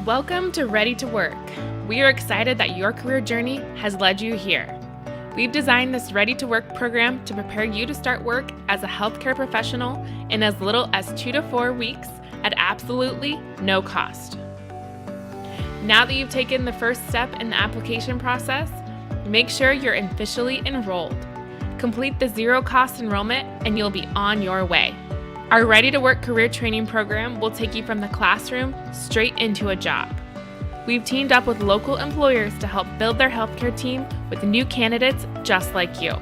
Welcome to Ready to Work. We are excited that your career journey has led you here. We've designed this Ready to Work program to prepare you to start work as a healthcare professional in as little as 2 to 4 weeks at absolutely no cost. Now that you've taken the first step in the application process, make sure you're officially enrolled. Complete the zero-cost enrollment and you'll be on your way. Our Ready to Work career training program will take you from the classroom straight into a job. We've teamed up with local employers to help build their healthcare team with new candidates just like you.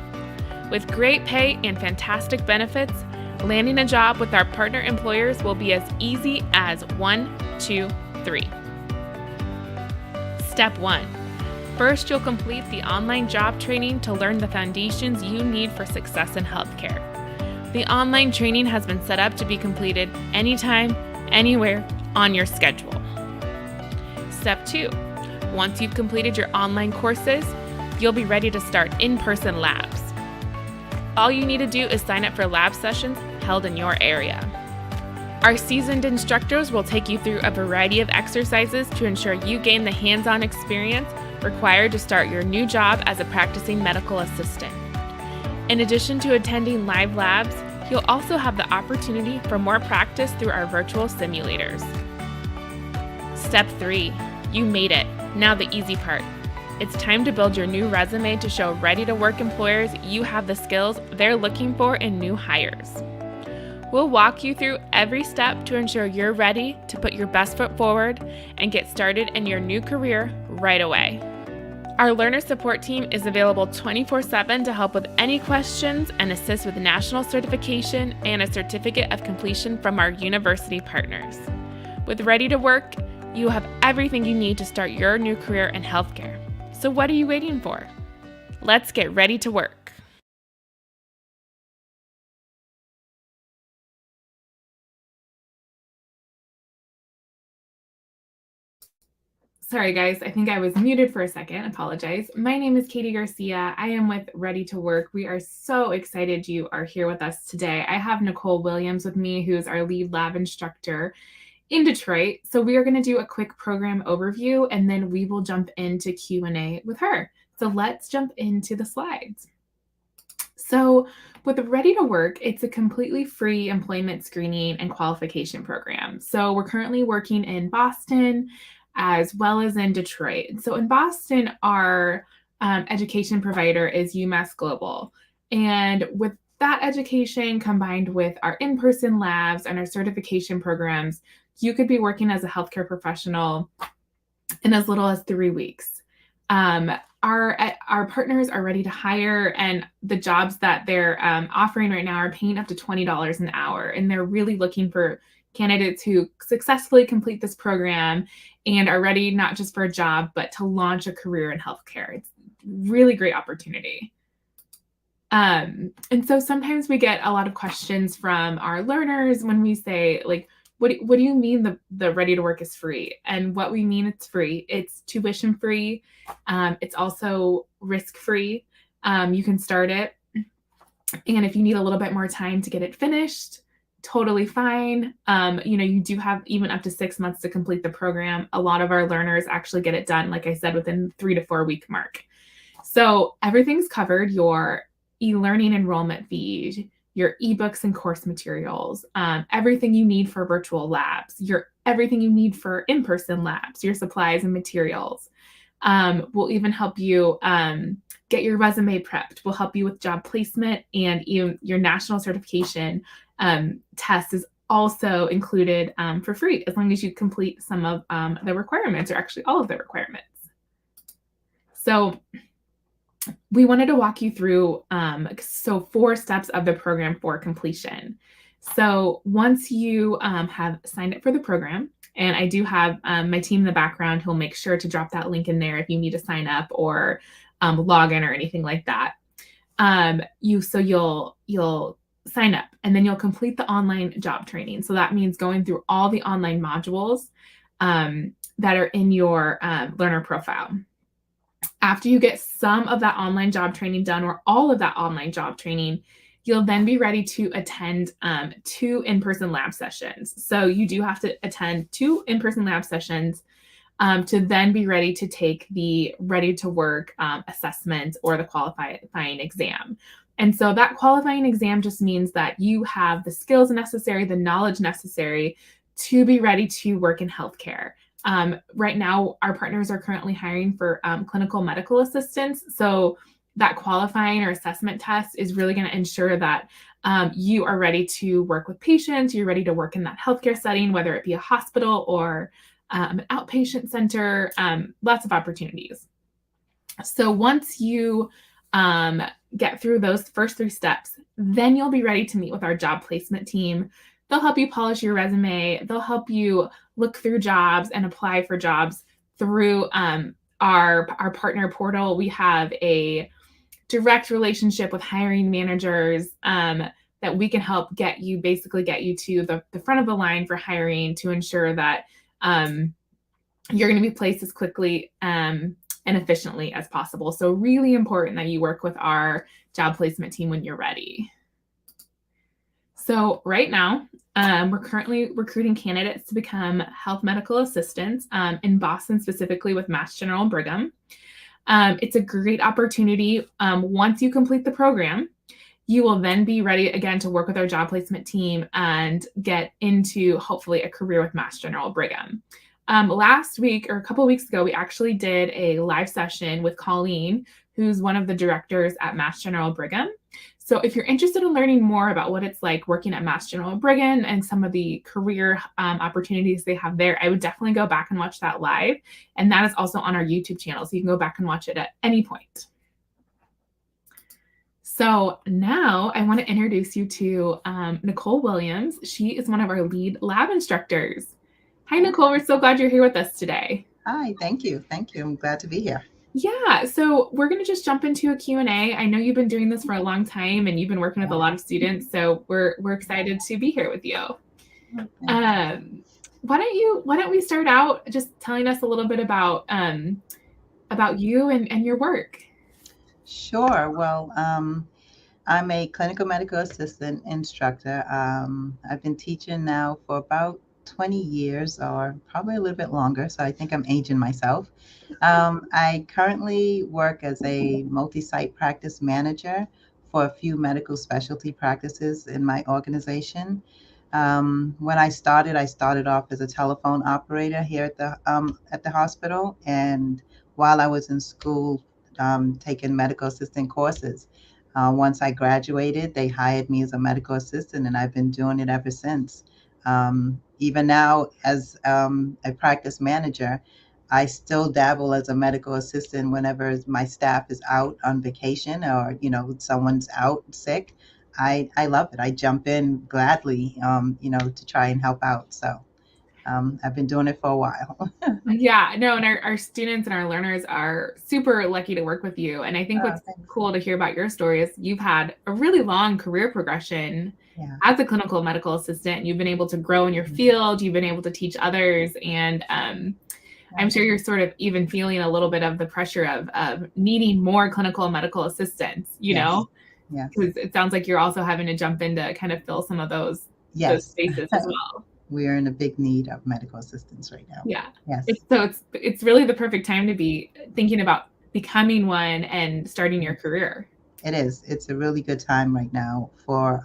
With great pay and fantastic benefits, landing a job with our partner employers will be as easy as 1, 2, 3. Step 1. First, you'll complete the online job training to learn the foundations you need for success in healthcare. The online training has been set up to be completed anytime, anywhere, on your schedule. Step 2. Once you've completed your online courses, you'll be ready to start in-person labs. All you need to do is sign up for lab sessions held in your area. Our seasoned instructors will take you through a variety of exercises to ensure you gain the hands-on experience required to start your new job as a practicing medical assistant. In addition to attending live labs, you'll also have the opportunity for more practice through our virtual simulators. Step 3. You made it. Now the easy part. It's time to build your new resume to show ready-to-work employers you have the skills they're looking for in new hires. We'll walk you through every step to ensure you're ready to put your best foot forward and get started in your new career right away. Our learner support team is available 24/7 to help with any questions and assist with national certification and a certificate of completion from our university partners. With Ready to Work, you have everything you need to start your new career in healthcare. So what are you waiting for? Let's get ready to work. Sorry, guys. I think I was muted for a second. Apologize. My name is Katie Garcia. I am with Ready to Work. We are so excited you are here with us today. I have Nicole Williams with me, who is our lead lab instructor in Detroit. So we are going to do a quick program overview, and then we will jump into Q&A with her. So let's jump into the slides. So with Ready to Work, it's a completely free employment screening and qualification program. So we're currently working in Boston as well as in Detroit. So in Boston, our education provider is UMass Global. And with that education combined with our in-person labs and our certification programs, you could be working as a healthcare professional in as little as 3 weeks. Our partners are ready to hire, and the jobs that they're offering right now are paying up to $20 an hour. And they're really looking for candidates who successfully complete this program and are ready not just for a job, but to launch a career in healthcare. It's a really great opportunity. And so sometimes we get a lot of questions from our learners when we say, like, what do you mean the Ready to Work is free? And what we mean it's free, it's tuition free. It's also risk free. You can start it. And if you need a little bit more time to get it finished, totally fine. You do have even up to 6 months to complete the program. A lot of our learners actually get it done, like I said, within 3 to 4 week mark. So everything's covered: your e-learning enrollment fees, your ebooks and course materials, everything you need for virtual labs, everything you need for in-person labs, your supplies and materials. We'll even help you get your resume prepped. We'll help you with job placement, and even your national certification test is also included for free, as long as you complete some of the requirements, or actually all of the requirements. So we wanted to walk you through 4 steps of the program for completion. So once you have signed up for the program, and I do have my team in the background who'll make sure to drop that link in there if you need to sign up or log in or anything like that. You'll sign up, and then you'll complete the online job training. So that means going through all the online modules that are in your learner profile. After you get some of that online job training done, or all of that online job training, you'll then be ready to attend 2 in-person lab sessions. So you do have to attend 2 in-person lab sessions to then be ready to take the ready to work assessment or the qualifying exam. And so that qualifying exam just means that you have the skills necessary, the knowledge necessary to be ready to work in healthcare. Right now, our partners are currently hiring for clinical medical assistants. So that qualifying or assessment test is really going to ensure that you are ready to work with patients, you're ready to work in that healthcare setting, whether it be a hospital or an outpatient center, lots of opportunities. So once you get through those first 3 steps, then you'll be ready to meet with our job placement team. They'll help you polish your resume. They'll help you look through jobs and apply for jobs through our partner portal. We have a direct relationship with hiring managers that we can help get you to the front of the line for hiring to ensure that you're going to be placed as quickly and efficiently as possible. So really important that you work with our job placement team when you're ready. So right now, we're currently recruiting candidates to become health medical assistants in Boston, specifically with Mass General Brigham. It's a great opportunity. Once you complete the program, you will then be ready again to work with our job placement team and get into hopefully a career with Mass General Brigham. Last week or a couple of weeks ago, we actually did a live session with Colleen, who's one of the directors at Mass General Brigham. So if you're interested in learning more about what it's like working at Mass General Brigham and some of the career opportunities they have there, I would definitely go back and watch that live. And that is also on our YouTube channel, so you can go back and watch it at any point. So now I want to introduce you to Nicole Williams. She is one of our lead lab instructors. Hi, Nicole. We're so glad you're here with us today. Hi, thank you. Thank you. I'm glad to be here. Yeah, so we're going to just jump into a Q&A. I know you've been doing this for a long time and you've been working with a lot of students, so we're excited to be here with you. Why don't we start out just telling us a little bit about you and your work? Sure. Well, I'm a clinical medical assistant instructor. I've been teaching now for about 20 years or probably a little bit longer, so I think I'm aging myself. I currently work as a multi-site practice manager for a few medical specialty practices in my organization. When I started off as a telephone operator here at the hospital, and while I was in school taking medical assistant courses. Once I graduated, they hired me as a medical assistant, and I've been doing it ever since. Even now, as a practice manager, I still dabble as a medical assistant whenever my staff is out on vacation or someone's out sick. I love it. I jump in gladly, to try and help out. So I've been doing it for a while. Yeah, no, and our students and our learners are super lucky to work with you. And I think what's cool to hear about your story is you've had a really long career progression as a clinical medical assistant. You've been able to grow in your field. You've been able to teach others. And I'm sure you're sort of even feeling a little bit of the pressure of needing more clinical medical assistants, you know? Yes. Because it sounds like you're also having to jump in to kind of fill some of those spaces as well. We are in a big need of medical assistants right now. Yeah. Yes. It's really the perfect time to be thinking about becoming one and starting your career. It is. It's a really good time right now for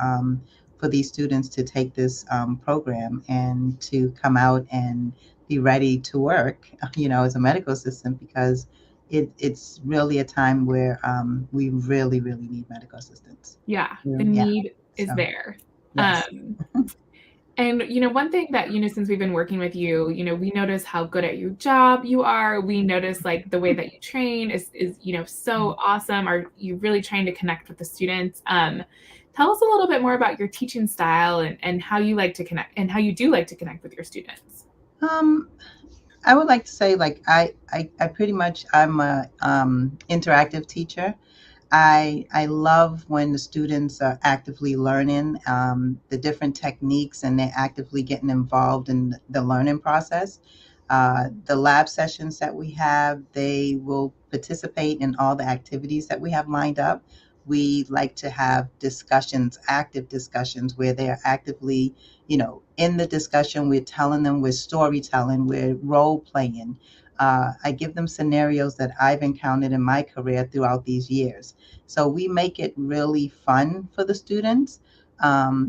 these students to take this program and to come out and be ready to work, as a medical assistant, because it's really a time where we really, really need medical assistants. Yeah, the need is there. Yes. And, one thing that, since we've been working with you, we notice how good at your job you are. We notice like the way that you train is so awesome. Are you really trying to connect with the students? Tell us a little bit more about your teaching style and how you like to connect and how you do like to connect with your students. I would like to say I pretty much I'm a interactive teacher. I love when the students are actively learning the different techniques and they're actively getting involved in the learning process. The lab sessions that we have, they will participate in all the activities that we have lined up. We like to have discussions, active discussions, where they're actively, in the discussion. We're telling them, we're storytelling, we're role playing. I give them scenarios that I've encountered in my career throughout these years. So we make it really fun for the students.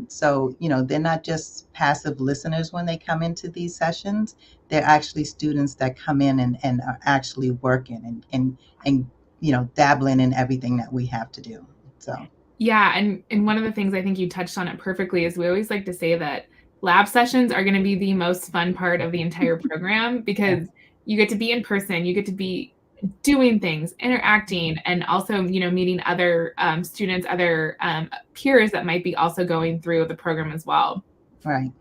So, they're not just passive listeners when they come into these sessions. They're actually students that come in and are actually working and dabbling in everything that we have to do. So, Yeah, and one of the things I think you touched on it perfectly is we always like to say that lab sessions are going to be the most fun part of the entire program yeah, because you get to be in person, you get to be doing things, interacting, and also meeting other students, other peers that might be also going through the program as well. right.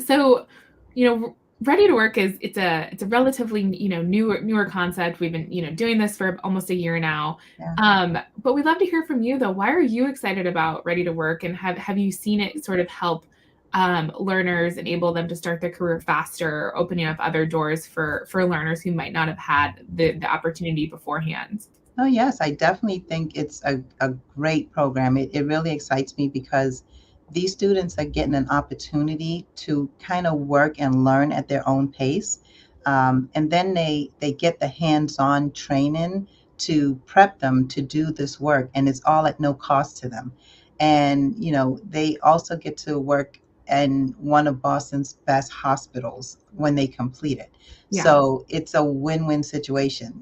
So, ready to work it's a relatively newer concept. We've been doing this for almost a year now. Yeah. But we'd love to hear from you though. Why are you excited about Ready to Work, and have you seen it sort of help learners, enable them to start their career faster, opening up other doors for learners who might not have had the opportunity beforehand? Oh, yes, I definitely think it's a great program. It really excites me because these students are getting an opportunity to kind of work and learn at their own pace. And then they get the hands-on training to prep them to do this work, and it's all at no cost to them. And, they also get to work in one of Boston's best hospitals when they complete it. Yeah. So it's a win-win situation.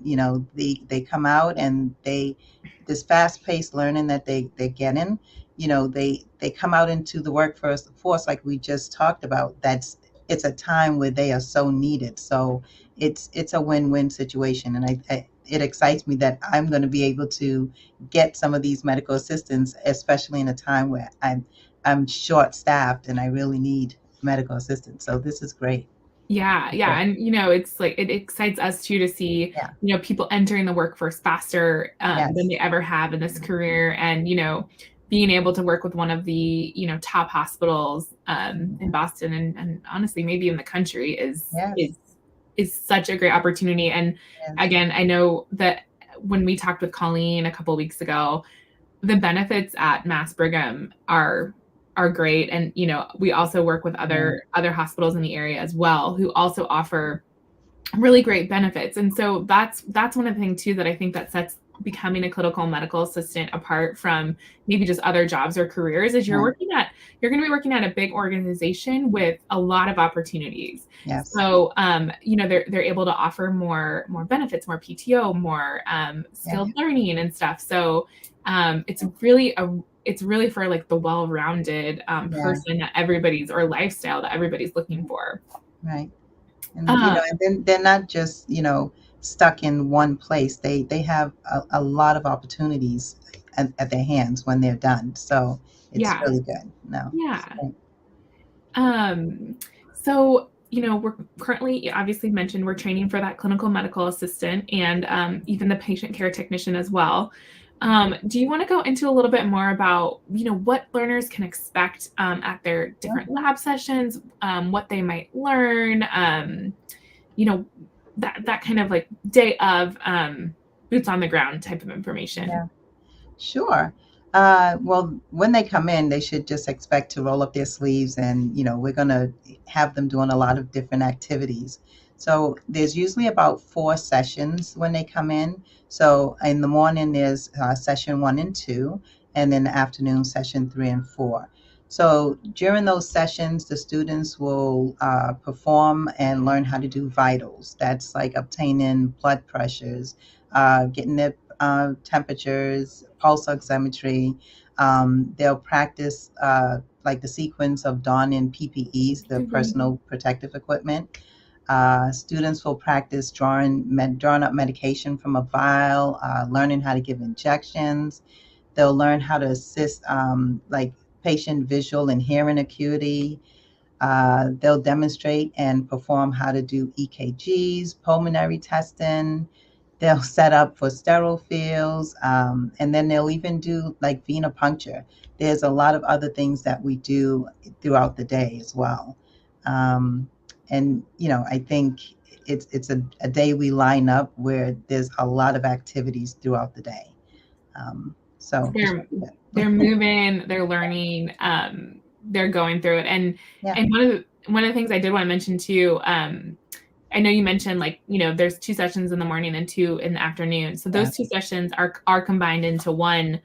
They come out and this fast-paced learning that they're getting, they come out into the workforce like we just talked about. It's a time where they are so needed. So it's a win-win situation, and it excites me that I'm going to be able to get some of these medical assistants, especially in a time where I'm short-staffed and I really need medical assistants. So this is great. Yeah, Yeah. yeah, and it's like it excites us too to see Yeah. people entering the workforce faster than Yes. they ever have in this career, and being able to work with one of the top hospitals in Boston, and honestly maybe in the country Yes. is such a great opportunity. And Yes. again, I know that when we talked with Colleen a couple weeks ago, the benefits at Mass Brigham are great, and we also work with Yeah. other hospitals in the area as well who also offer really great benefits. And so that's one of the things too that I think that sets becoming a clinical medical assistant apart from maybe just other jobs or careers is Yeah. you're going to be working at a big organization with a lot of opportunities. Yes. So they're able to offer more benefits, more PTO, more Yeah. skilled learning and stuff. So it's really for like the well-rounded Yeah. person that everybody's or lifestyle that everybody's looking for. Right. And Um, and then they're not just stuck in one place. They have a lot of opportunities at their hands when they're done. So it's yeah, really good. No. It's yeah. great. So, we're currently, obviously mentioned, we're training for that clinical medical assistant and even the patient care technician as well. Do you want to go into a little bit more about, what learners can expect at their Yeah. different lab sessions, what they might learn, you know, that kind of like day of boots on the ground type of information? Yeah. Sure. Well, when they come in, they should just expect to roll up their sleeves, and we're going to have them doing a lot of different activities. So there's usually about 4 sessions when they come in. So in the morning, there's session 1 and 2, and then the afternoon, session 3 and 4. So during those sessions, the students will perform and learn how to do vitals. That's like obtaining blood pressures, getting their temperatures, pulse oximetry. They'll practice like the sequence of donning PPEs, the personal protective equipment. Students will practice drawing up medication from a vial, learning how to give injections. They'll learn how to assist like patient visual and hearing acuity. They'll demonstrate and perform how to do EKGs, pulmonary testing. They'll set up for sterile fields, and then they'll even do like venipuncture. There's a lot of other things that we do throughout the day as well. Um, and I think it's a day we line up where there's a lot of activities throughout the day. So it should they're be good. they're moving, they're learning, they're going through it. And Yeah. one of the things I did want to mention too, I know you mentioned like, there's 2 sessions in the morning and 2 in the afternoon. So those 2 Yes. sessions are combined into one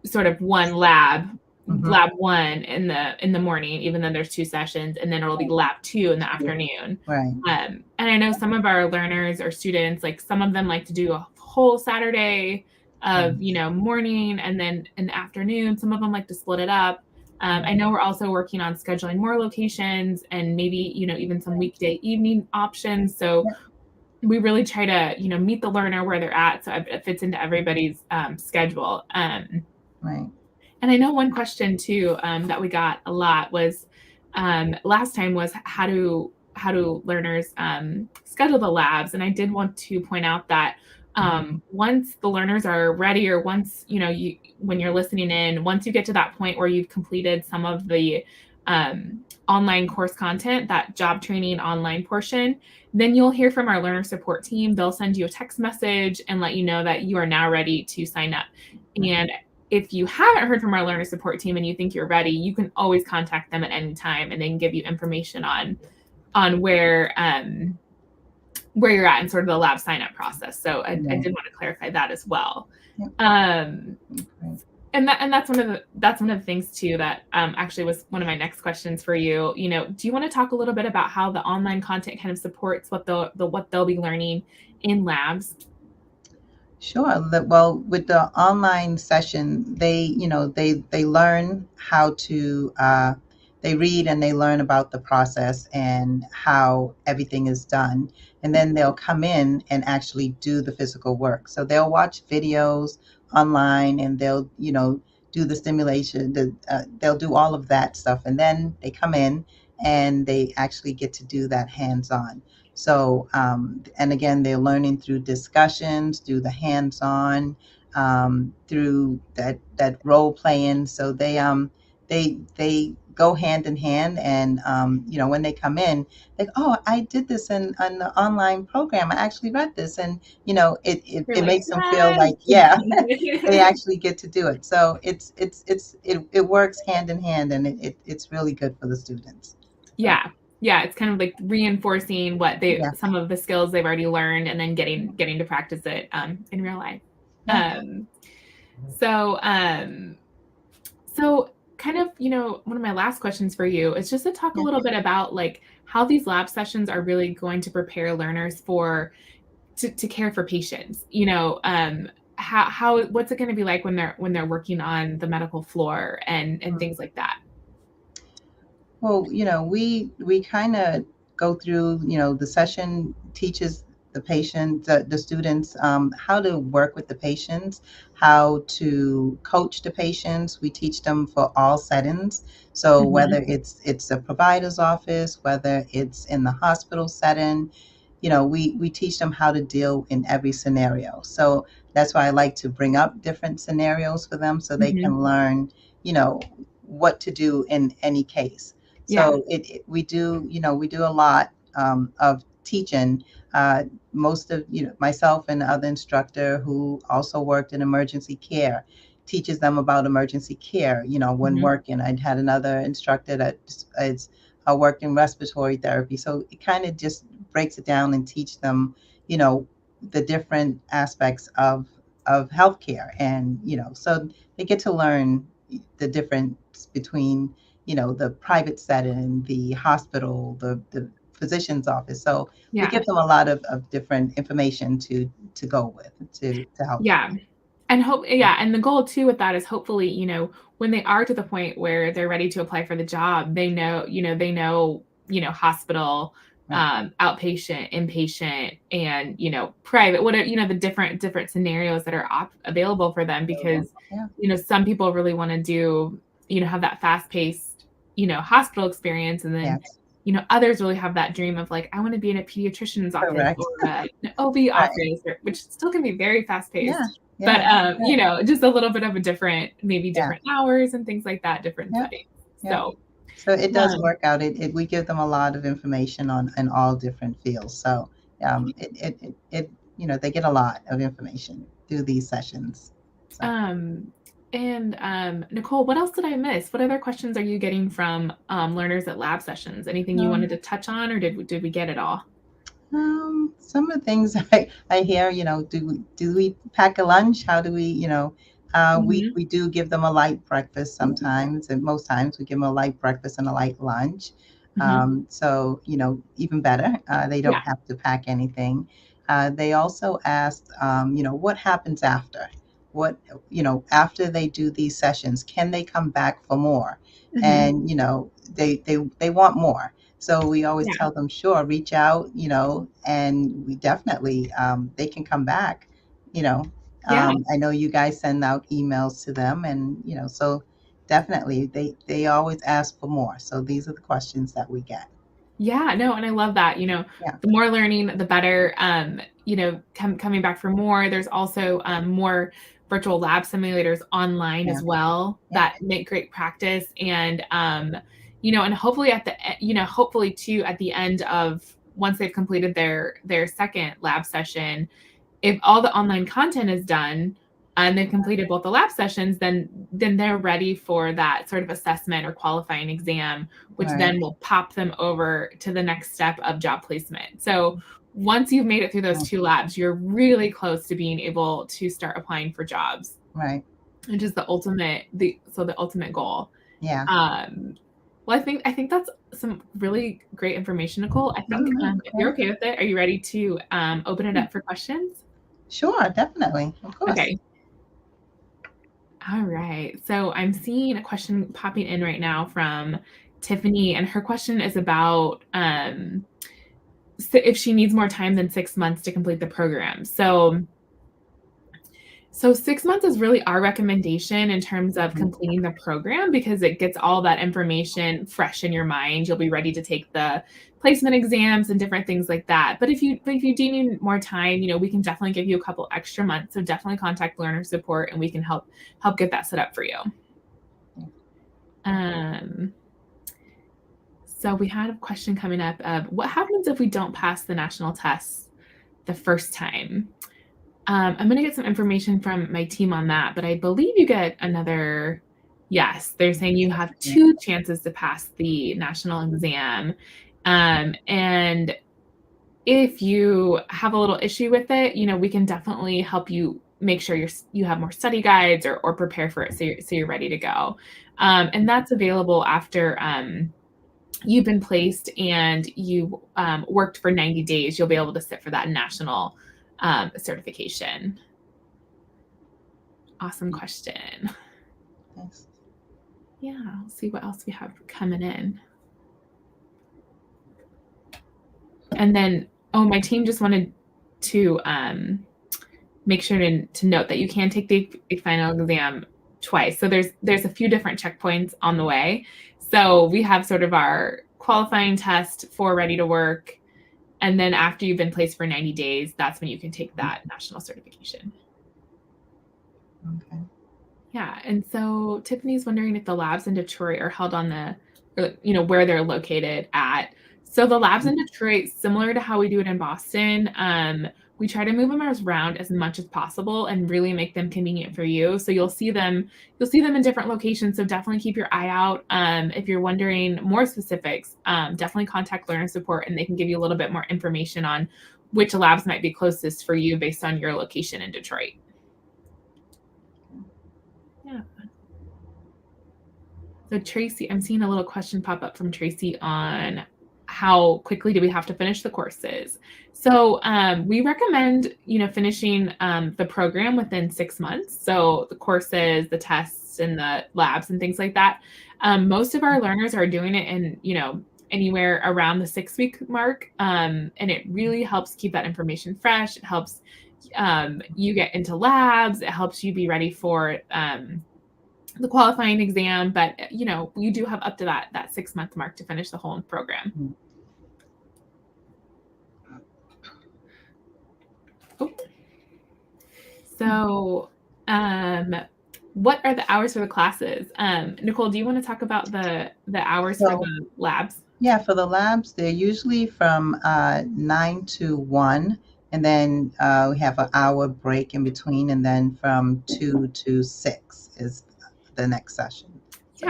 sort of one lab, Hmm. lab 1 in the morning, even though there's 2 sessions, and then it'll be lab 2 in the afternoon. Right. And I know some of our learners or students, like some of them like to do a whole Saturday of, Right. morning and then in the afternoon. Some of them like to split it up. I know we're also working on scheduling more locations and maybe, even some weekday evening options. So Yeah. we really try to, meet the learner where they're at so it fits into everybody's schedule. Right. And I know one question too that we got a lot was last time was how do learners schedule the labs? And I did want to point out that once the learners are ready, or once you when you're listening in, once you get to that point where you've completed some of the online course content, that job training online portion, then you'll hear from our learner support team. They'll send you a text message and let you know that you are now ready to sign up. And if you haven't heard from our learner support team and you think you're ready, you can always contact them at any time and they can give you information on where you're at in sort of the lab sign up process. So I Right. did want to clarify that as well. Yep. Right. And that's one of the things too that actually was one of my next questions for you. Do you want to talk a little bit about how the online content kind of supports what they'll be learning in labs? Sure. Well, with the online session, they learn how to they read and they learn about the process and how everything is done, and then they'll come in and actually do the physical work. So they'll watch videos online and they'll do the stimulation. They'll do all of that stuff, and then they come in and they actually get to do that hands-on. So, and again, they're learning through discussions, through the hands-on, through that role playing. So they go hand in hand, and when they come in, like, oh, I did this in the online program. I actually read this, and You're it like, makes them feel like, yeah, they yes. actually get to do it. So it works hand in hand, and it's really good for the students. So, Yeah. Yeah, it's kind of like reinforcing yeah, some of the skills they've already learned and then getting to practice it in real life. yeah, Um, so so kind of, one of my last questions for you is just to talk a yeah. little bit about like how these lab sessions are really going to prepare learners to care for patients. How what's it going to be like when they're working on the medical floor and things like that? Well, we kind of go through, the session teaches the patient, the students, how to work with the patients, how to coach the patients. We teach them for all settings. So Mhm. whether it's a provider's office, whether it's in the hospital setting, we teach them how to deal in every scenario. So that's why I like to bring up different scenarios for them so they Mhm. can learn, you know, what to do in any case. Yeah. So we do a lot of teaching. Uh, Most of myself and the other instructor who also worked in emergency care teaches them about emergency care. When Mhm. working, I'd had another instructor that is worked in respiratory therapy. So it kind of just breaks it down and teach them, you know, the different aspects of healthcare, and so they get to learn the difference between the private setting, the hospital, the physician's office. So we Yeah. give them a lot of different information to go with to help them. Yeah. And the goal too with that is hopefully, when they are to the point where they're ready to apply for the job, they know hospital, Right. outpatient, inpatient, and, private, whatever, the different scenarios that are available for them because, Yeah. some people really want to do, have that fast paced, hospital experience. And then, Yes. others really have that dream of like, I want to be in a pediatrician's office Correct. or an OB Right. office, which still can be very fast paced. Yeah. But, Yeah. Right. just a little bit of a maybe Yeah. different hours and things like that, different Yeah. settings. Yeah. So, So it does um, work out. We give them a lot of information on in all different fields. So they get a lot of information through these sessions. So. um, Nicole, what else did I miss? What other questions are you getting from learners at lab sessions? Anything you wanted Um, to touch on, or did we get it all? Some of the things I hear, do we pack a lunch? How do we, Mhm. we do give them a light breakfast sometimes, and most times we give them a light breakfast and a light lunch. Mhm. So, even better, they Yeah. don't have to pack anything. They also asked, what happens after? What, after they do these sessions, can they come back for more? Mhm. And, they want more. So we always Yeah. tell them, sure, reach out, and we definitely, they can come back, you know. Yeah. I know you guys send out emails to them, and, so definitely they always ask for more. So these are the questions that we get. Yeah, no, and I love that, Yeah, the more learning, the better, coming back for more. There's also, more virtual lab simulators online yeah, as well yeah, that make great practice and, and hopefully hopefully too, at the end of once they've completed their second lab session, if all the online content is done and they've completed both the lab sessions, then they're ready for that sort of assessment or qualifying exam, which right, then will pop them over to the next step of job placement. So once you've made it through those right, two labs, you're really close to being able to start applying for jobs, right. which is the ultimate goal. Yeah. Um, well, I think that's some really great information, Nicole. I All think right, if you're great. okay with it, are you ready to open it up for questions? Sure, definitely, of course. Okay. All right. So I'm seeing a question popping in right now from Tiffany, and her question is about if she needs more time than 6 months to complete the program. So 6 months is really our recommendation in terms of Mhm. completing the program because it gets all that information fresh in your mind. You'll be ready to take the placement exams and different things like that. But if you do need more time, we can definitely give you a couple extra months. So definitely contact learner support and we can help get that set up for you. Um, so we had a question coming up of what happens if we don't pass the national tests the first time? I'm going to get some information from my team on that, but I believe you get another. Yes, they're saying you have Yeah, two chances to pass the national exam. And if you have a little issue with it, we can definitely help you make sure you have more study guides or prepare for it so you're ready to go. And that's available after you've been placed and you worked for 90 days. You'll be able to sit for that national certification. Awesome question. thanks. Yeah, I'll see what else we have coming in. And then, oh, my team just wanted to make sure to note that you can take the final exam twice. So there's a few different checkpoints on the way. So we have sort of our qualifying test for ready to work. And then after you've been placed for 90 days, that's when you can take that national certification. Okay. Yeah. And so Tiffany's wondering if the labs in Detroit are held on where they're located at. So the labs in Detroit, similar to how we do it in Boston, we try to move them around as much as possible and really make them convenient for you. So you'll see them in different locations. So definitely keep your eye out. If you're wondering more specifics, definitely contact learner support and they can give you a little bit more information on which labs might be closest for you based on your location in Detroit. Yeah. So Tracy, I'm seeing a little question pop up from Tracy on how quickly do we have to finish the courses. So we recommend, finishing the program within 6 months. So the courses, the tests, and the labs and things like that. Most of our learners are doing it in, anywhere around the 6 week mark. And it really helps keep that information fresh. It helps you get into labs. It helps you be ready for the qualifying exam, but you do have up to that 6 month mark to finish the whole program. Mm. Oh. So, what are the hours for the classes? Nicole, do you want to talk about the hours for So, the labs? yeah, for the labs, they're usually from 9 to 1, and then we have an hour break in between, and then from 2 to 6 is the next session. So,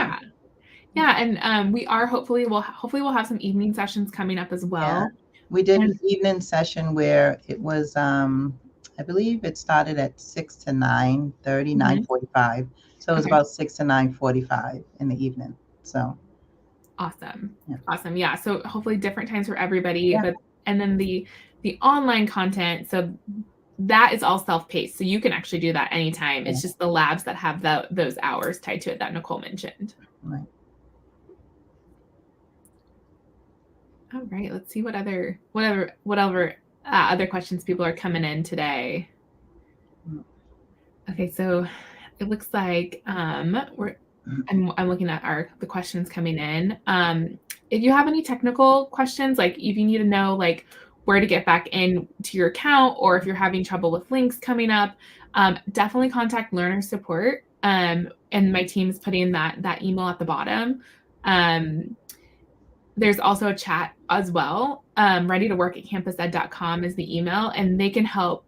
Yeah, and we are hopefully we'll have some evening sessions coming up as yeah, well. We did And an evening session where it was, I believe it started at 6 to 9:30, mhm, 9:45. So it was okay. about 6 to 9:45 in the evening. So, Awesome. yeah. Awesome. Yeah. So hopefully different times for everybody, Yeah. but and then the online content, so that is all self-paced. So you can actually do that anytime. Yeah. It's just the labs that have those hours tied to it that Nicole mentioned. Right. All right. Let's see whatever other questions people are coming in today. Mm. Okay, so it looks like I'm looking at the questions coming in. If you have any technical questions, like if you need to know like where to get back in to your account, or if you're having trouble with links coming up, definitely contact learner support. And my team is putting that email at the bottom. Um, there's also a chat as well. Ready to work at campused.com is the email, and they can help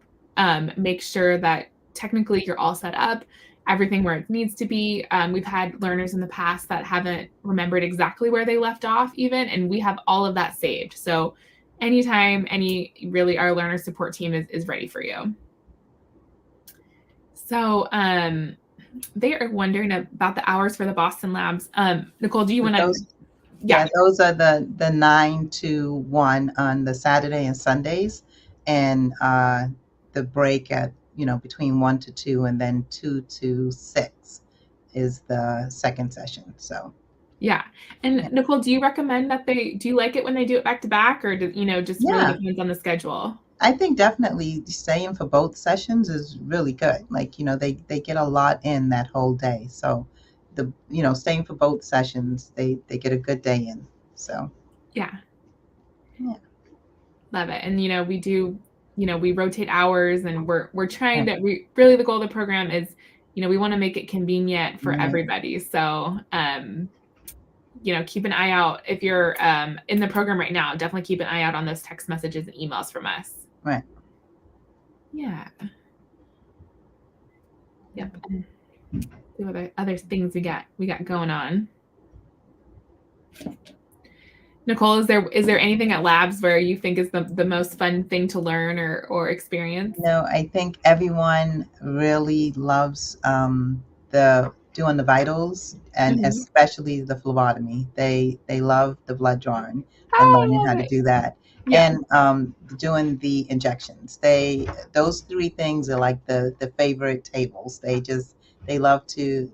make sure that technically you're all set up, everything where it needs to be. We've had learners in the past that haven't remembered exactly where they left off, even, and we have all of that saved. So anytime, really, our learner support team is ready for you. So they are wondering about the hours for the Boston labs. Nicole, do you want to? Those, Yeah, yeah, those are the 9 to 1 on the Saturday and Sundays, and the break at, between 1 to 2, and then 2 to 6 is the second session. So, yeah. And yeah. Nicole, do you recommend that do you like it when they do it back to back, or just really Yeah, depends on the schedule? I think definitely staying for both sessions is really good. Like, they get a lot in that whole day. So staying for both sessions, they get a good day in. So, Yeah, yeah. love it. And we do, we rotate hours, and we're trying Yeah. to really the goal of the program is, we want to make it convenient for Right. everybody. So keep an eye out if you're in the program right now. Definitely keep an eye out on those text messages and emails from us. Right. Yeah. Yep. And see what other things we got going on. Nicole, is there anything at labs where you think is the most fun thing to learn or experience? No, I think everyone really loves the doing the vitals, and Mhm. especially the phlebotomy. They love the blood drawing and I learning love how to it. do that, Yeah. and doing the injections. Those three things are like the favorite tables. They love to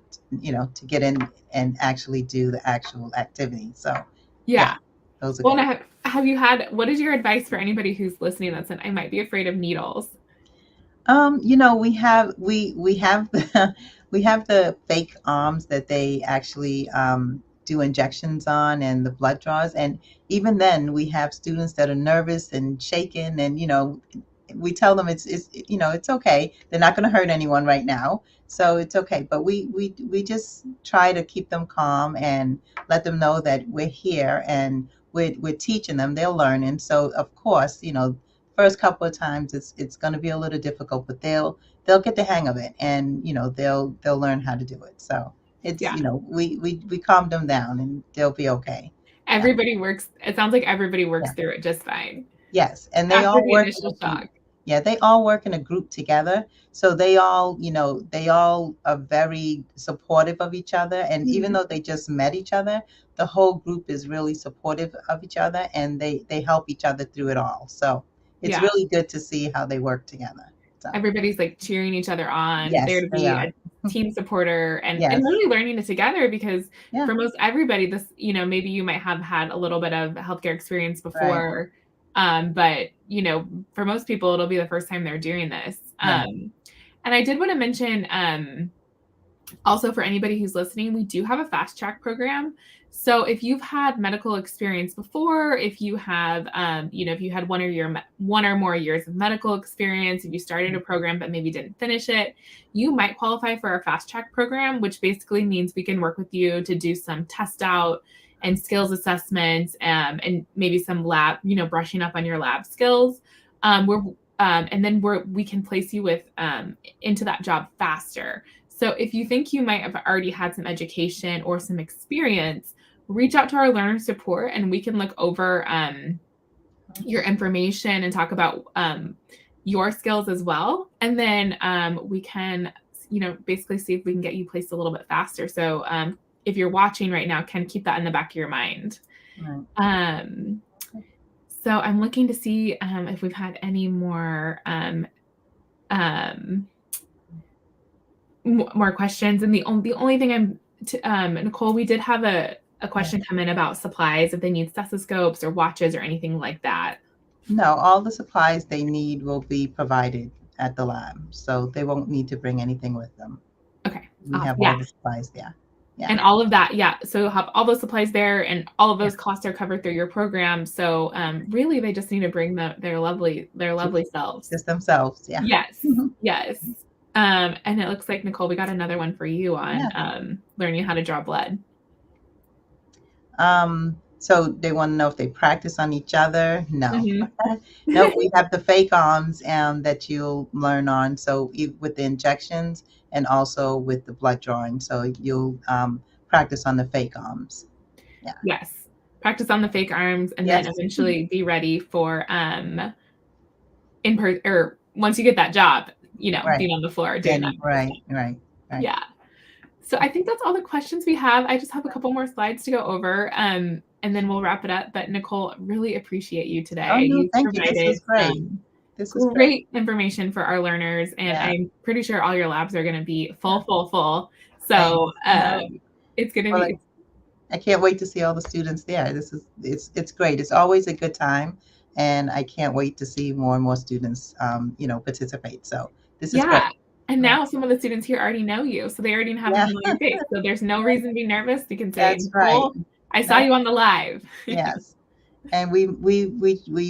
get in and actually do the actual activity. So, yeah, Yeah. those are Well, good. now, what is your advice for anybody who's listening that said, I might be afraid of needles? We have the we have the fake arms that they actually do injections on, and the blood draws, and even then we have students that are nervous and shaking, and we tell them it's okay. They're not going to hurt anyone right now, so it's okay. But we just try to keep them calm and let them know that we're here, and we're teaching them. They're learning, so of course, first couple of times it's going to be a little difficult, but they'll get the hang of it, and they'll learn how to do it. So it's, Yeah. we calm them down, and they'll be okay. Yeah. It sounds like everybody works Yeah. through it just fine Yes, and they after all the work in initial a group. shock. Yeah, they all work in a group together. So they all are very supportive of each other. And even Mhm. though they just met each other, the whole group is really supportive of each other, and they help each other through it all. So it's Yeah. really good to see how they work together. So, Everybody's like cheering each other on, there yes, to they be are. a team supporter, and Yes. really learning it together, because Yeah. for most everybody, this, maybe you might have had a little bit of healthcare experience Right. before, but for most people it'll be the first time they're doing this. Right. And I did want to mention, also, for anybody who's listening, we do have a fast track program. So if you've had medical experience before, if you have, if you had one or more years of medical experience, if you started a program but maybe didn't finish it, you might qualify for our fast track program, which basically means we can work with you to do some test out and skills assessments, and maybe some lab, brushing up on your lab skills. And then we can place you into that job faster. So if you think you might have already had some education or some experience, reach out to our learner support, and we can look over your information and talk about your skills as well. And then we can, basically see if we can get you placed a little bit faster. So if you're watching right now, can keep that in the back of your mind. Right. So I'm looking to see if we've had any more more questions. And the only thing Nicole, we did have a question come in about supplies, if they need stethoscopes or watches or anything like that. No, all the supplies they need will be provided at the lab, so they won't need to bring anything with them. Okay. We have all the supplies there. Yeah. And all of that, so you'll have all those supplies there, and all of those costs are covered through your program. So really, they just need to bring their lovely selves. Just themselves, yeah. Yes, yes. And it looks like, Nicole, we got another one for you on learning how to draw blood. So they want to know if they practice on each other. No, no, we have the fake arms that you'll learn on. So with the injections and also with the blood drawing. So you'll practice on the fake arms. Yeah. Yes. Practice on the fake arms, and then eventually be ready for or once you get that job, being on the floor doing that. Right. Yeah. So I think that's all the questions we have. I just have a couple more slides to go over, and then we'll wrap it up. But Nicole, really appreciate you today. Oh, no, thank you. This was great. This is great information for our learners, and I'm pretty sure all your labs are going to be full. So it's going to be. I can't wait to see all the students there. It's great. It's always a good time, and I can't wait to see more and more students, participate. So this is great. And now some of the students here already know you, so they already have a familiar face. So there's no reason to be nervous. You can say, "That's right. I saw you on the live." Yes, and we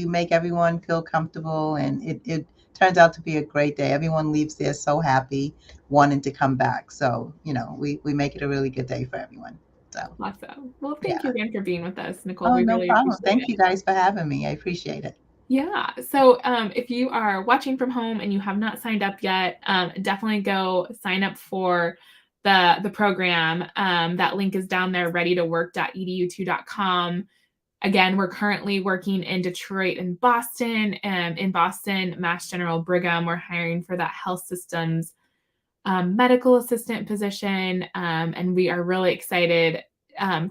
make everyone feel comfortable, and it turns out to be a great day. Everyone leaves there so happy, wanting to come back. So we make it a really good day for everyone. So awesome. Well, thank you again for being with us, Nicole. Oh, no problem. Thank you guys for having me. I appreciate it. Yeah. So if you are watching from home and you have not signed up yet, definitely go sign up for the program. That link is down there, readytowork.edu2.com. Again, we're currently working in Detroit and Boston. In Boston, Mass General Brigham, we're hiring for that health systems medical assistant position. And we are really excited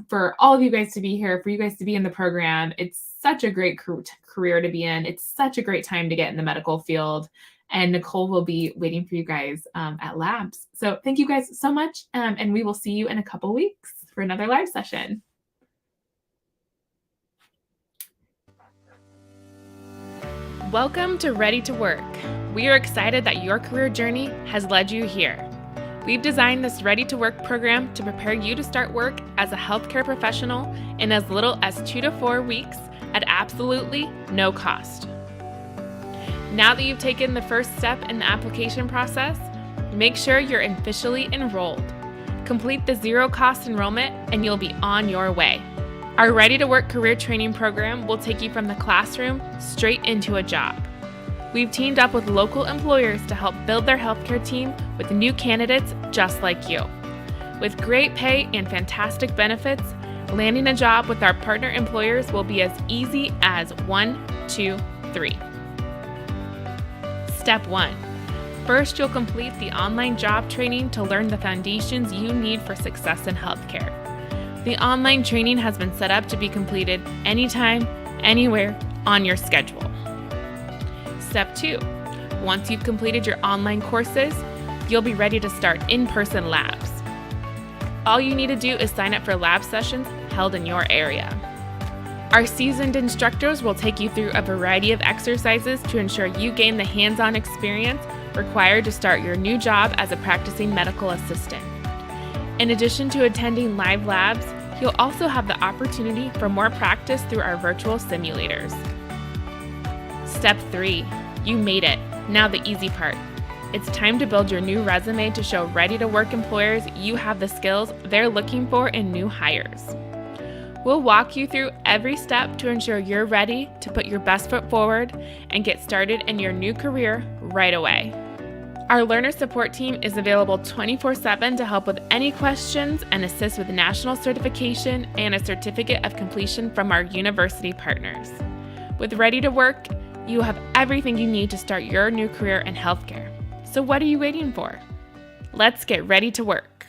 for all of you guys to be here, for you guys to be in the program. It's such a great career to be in. It's such a great time to get in the medical field. And Nicole will be waiting for you guys at labs. So thank you guys so much. And we will see you in a couple weeks for another live session. Welcome to Ready to Work. We are excited that your career journey has led you here. We've designed this Ready to Work program to prepare you to start work as a healthcare professional in as little as 2 to 4 weeks at absolutely no cost. Now that you've taken the first step in the application process, make sure you're officially enrolled. Complete the zero-cost enrollment and you'll be on your way. Our Ready to Work career training program will take you from the classroom straight into a job. We've teamed up with local employers to help build their healthcare team with new candidates just like you. With great pay and fantastic benefits, landing a job with our partner employers will be as easy as 1, 2, 3. Step 1. First, you'll complete the online job training to learn the foundations you need for success in healthcare. The online training has been set up to be completed anytime, anywhere, on your schedule. Step 2. Once you've completed your online courses, you'll be ready to start in-person labs. All you need to do is sign up for lab sessions held in your area. Our seasoned instructors will take you through a variety of exercises to ensure you gain the hands-on experience required to start your new job as a practicing medical assistant. In addition to attending live labs, you'll also have the opportunity for more practice through our virtual simulators. Step 3. You made it. Now the easy part. It's time to build your new resume to show Ready to Work employers you have the skills they're looking for in new hires. We'll walk you through every step to ensure you're ready to put your best foot forward and get started in your new career right away. Our learner support team is available 24/7 to help with any questions and assist with national certification and a certificate of completion from our university partners. With Ready to Work, you have everything you need to start your new career in healthcare. So what are you waiting for? Let's get ready to work.